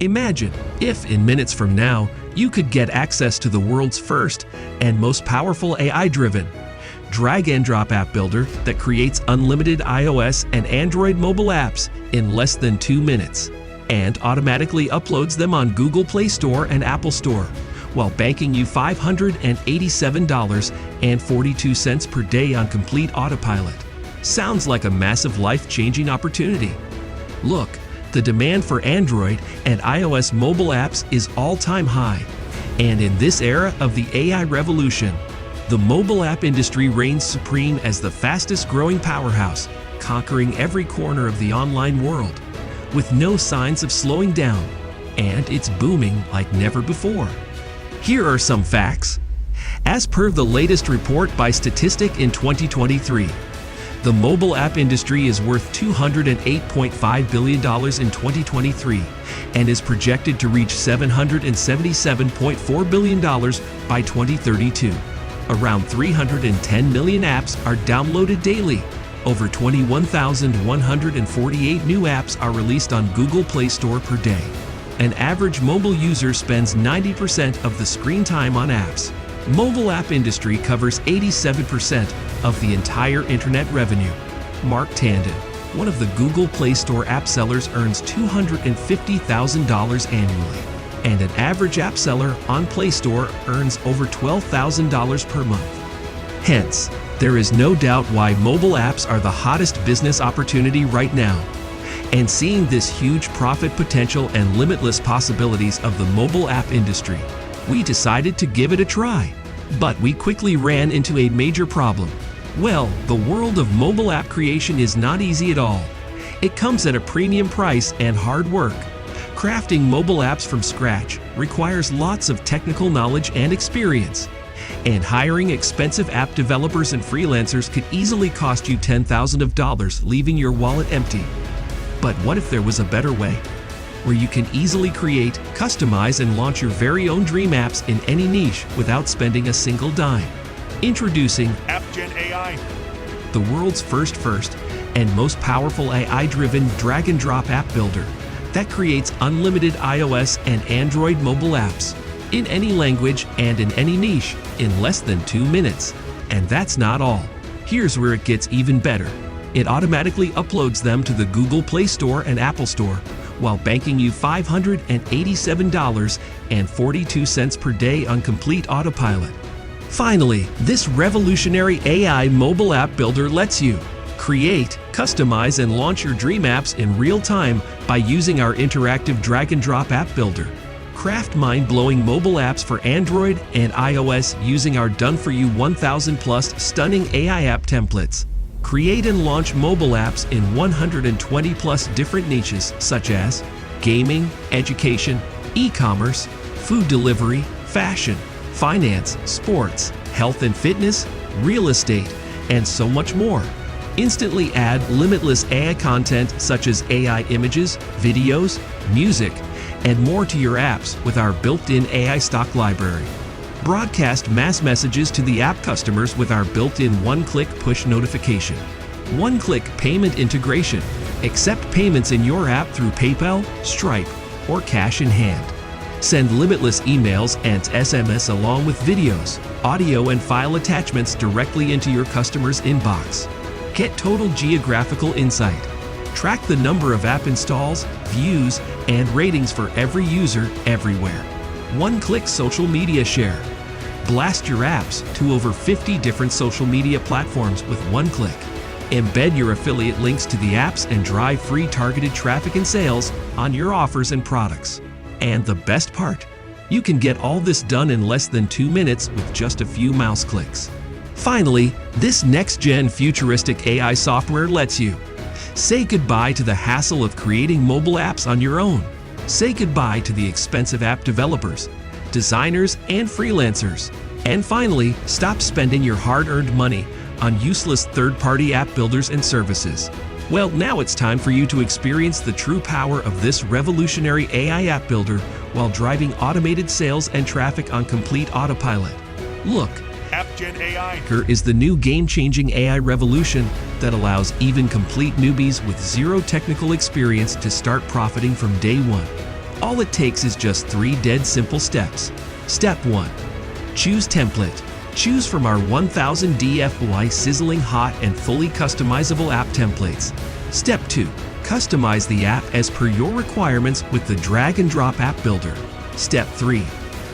Imagine if, in minutes from now, you could get access to the world's first and most powerful AI-driven drag-and-drop app builder that creates unlimited iOS and Android mobile apps in less than 2 minutes and automatically uploads them on Google Play Store and Apple Store while banking you $587.42 per day on complete autopilot. Sounds like a massive life-changing opportunity. Look, the demand for Android and iOS mobile apps is all-time high, and in this era of the AI revolution, the mobile app industry reigns supreme as the fastest-growing powerhouse, conquering every corner of the online world, with no signs of slowing down, and it's booming like never before. Here are some facts. As per the latest report by Statistic in 2023, the mobile app industry is worth $208.5 billion in 2023 and is projected to reach $777.4 billion by 2032. Around 310 million apps are downloaded daily. Over 21,148 new apps are released on Google Play Store per day. An average mobile user spends 90% of the screen time on apps. Mobile app industry covers 87% of the entire internet revenue. Mark Tandon, one of the Google Play Store app sellers, earns $250,000 annually, and an average app seller on Play Store earns over $12,000 per month. Hence, there is no doubt why mobile apps are the hottest business opportunity right now. And seeing this huge profit potential and limitless possibilities of the mobile app industry, we decided to give it a try. But we quickly ran into a major problem. Well, the world of mobile app creation is not easy at all. It comes at a premium price and hard work. Crafting mobile apps from scratch requires lots of technical knowledge and experience. And hiring expensive app developers and freelancers could easily cost you $10,000, leaving your wallet empty. But what if there was a better way, where you can easily create, customize, and launch your very own dream apps in any niche without spending a single dime? Introducing AppGen AI, the world's first and most powerful AI-driven drag-and-drop app builder that creates unlimited iOS and Android mobile apps in any language and in any niche in less than 2 minutes. And that's not all. Here's where it gets even better. It automatically uploads them to the Google Play Store and Apple Store while banking you $587.42 per day on complete autopilot. Finally, this revolutionary AI mobile app builder lets you create, customize, and launch your dream apps in real time by using our interactive drag-and-drop app builder. Craft mind-blowing mobile apps for Android and iOS using our done-for-you 1,000-plus stunning AI app templates. Create and launch mobile apps in 120-plus different niches such as gaming, education, e-commerce, food delivery, fashion, finance, sports, health and fitness, real estate, and so much more. Instantly add limitless AI content such as AI images, videos, music, and more to your apps with our built-in AI stock library. Broadcast mass messages to the app customers with our built-in one-click push notification. One-click payment integration. Accept payments in your app through PayPal, Stripe, or cash in hand. Send limitless emails and SMS along with videos, audio, and file attachments directly into your customer's inbox. Get total geographical insight. Track the number of app installs, views, and ratings for every user everywhere. One-click social media share. Blast your apps to over 50 different social media platforms with one click. Embed your affiliate links to the apps and drive free targeted traffic and sales on your offers and products. And the best part, you can get all this done in less than 2 minutes with just a few mouse clicks. Finally, this next-gen futuristic AI software lets you say goodbye to the hassle of creating mobile apps on your own. Say goodbye to the expensive app developers, designers, and freelancers. And finally, stop spending your hard-earned money on useless third-party app builders and services. Well, now it's time for you to experience the true power of this revolutionary AI app builder while driving automated sales and traffic on complete autopilot. Look, AppGen AI is the new game-changing AI revolution that allows even complete newbies with zero technical experience to start profiting from day one. All it takes is just 3 dead simple steps. Step 1. Choose template. Choose from our 1000 DFY sizzling hot and fully customizable app templates. Step 2. Customize the app as per your requirements with the drag and drop app builder. Step 3.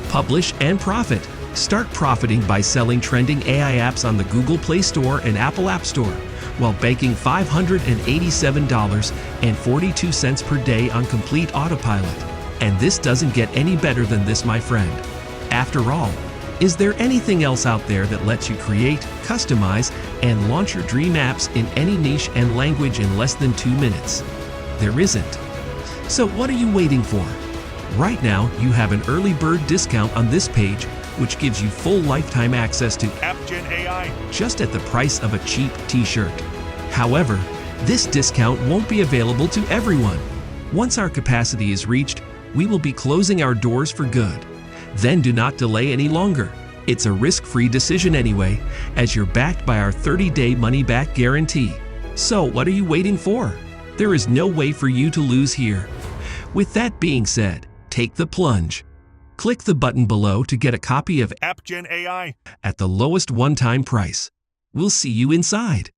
Publish and profit. Start profiting by selling trending AI apps on the Google Play Store and Apple App Store, while banking $587.42 per day on complete autopilot. And this doesn't get any better than this, my friend. After all, is there anything else out there that lets you create, customize, and launch your dream apps in any niche and language in less than 2 minutes? There isn't. So what are you waiting for? Right now, you have an early bird discount on this page, which gives you full lifetime access to AppGen AI. just at the price of a cheap t-shirt. However, this discount won't be available to everyone. Once our capacity is reached, we will be closing our doors for good. Then do not delay any longer. It's a risk-free decision anyway, as you're backed by our 30-day money-back guarantee. So what are you waiting for? There is no way for you to lose here. With that being said, take the plunge. Click the button below to get a copy of AppGen AI. at the lowest one-time price. We'll see you inside.